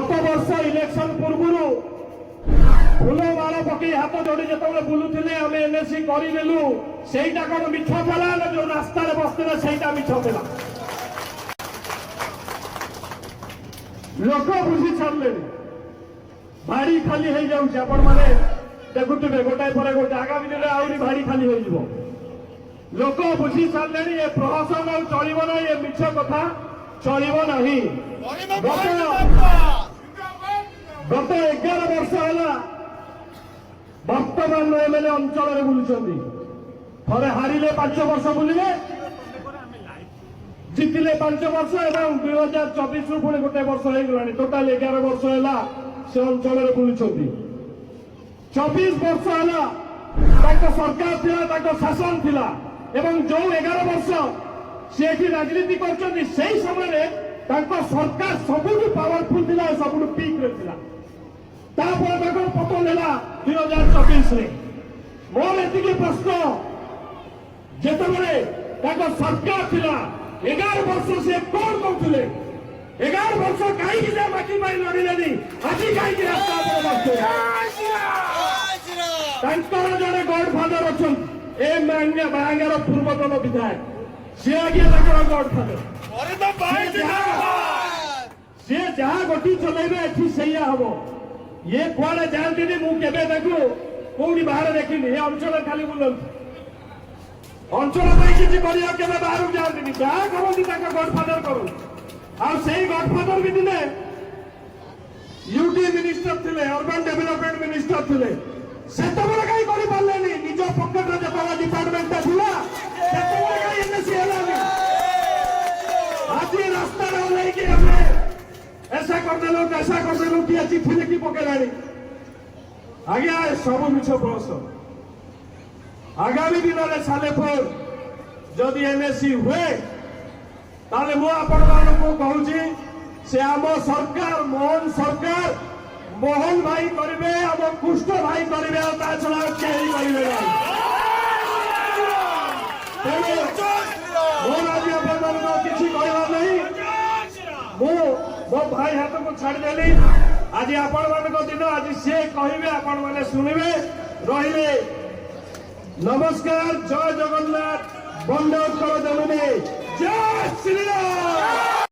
गत वर्ष इलेक्शन पूर्व फूलमाल पकई हाथ जोड़ी जो बुलूले आम एनएससी करदेलु से कौन मिछ था ना जो रास्त बसते से मिछ था लोक बुझी छाड़े भाड़ी खाली हो जाऊे आपण मैंने देखुवे गोटाए पर गोटे आगामी दिन आहरी भाड़ी खाली हो लोक बुझी सारे ये प्रहसन आ चलो ना ये मिछ कथा चलो नहीं गत 11 वर्ष है बर्तमान एमएलए अंचल बुलूं थे हारिले 5 वर्ष बुलिले जितिले 5 वर्ष एवं 2024 रु पुणी गोटे वर्ष हो गला टोटाल 11 वर्ष है से अंचल बुलूं 24 वर्ष है सरकार थिला शासन थिला एवं जो 11 वर्ष से राजनीति कर समय सरकार सबुठ पावरफुल थिला सबुठ पीक रे थिला पतन है 2024 मोर एति प्रश्न जिते सरकार थिला 11 वर्ष से कौन कहते 11 वर्ष कहीं बाकी लड़िले आज कहीं रास्ता जड़े गडफादर अच्छा बांगार पूर्वतन विधायक सी आज्ञा गडफादर सी जहाँ गोटी चलेबे एठी हम ये कुआड़े जाती मुझे कौटी बाहर देखनी ये अंचल खाली बुलती अंचल किसी बाहर जाती जहाँ करती गडफादर करूँ गडफादर भी दिले यूटी मिनिस्टर थे अर्बन डेभलपमेंट मिनिस्टर थे से कहीं कर निज पकेट जो डिपार्टमेंट था आज रास्ता ऐसा करदेलु किए चिठी लिखी पकेला आज्ञा सब मिछ बस आगामी दिन में सालेपुर जदि एनएससी हुए ताले मु आपण मानकु कहूची से आम सरकार मोहन भाई करेंगे आम कुष्ठ भाई करेंगे छड़ा कहीं करेंगे मोर आज आप किसी कहवार नहीं मो भाई हाथ को छाड़देली आज आपण दिन आज सी कहे आपण मैंने शुणे रे नमस्कार जय जगन्नाथ बंदे उत्कल जमीन जय श्रीराम।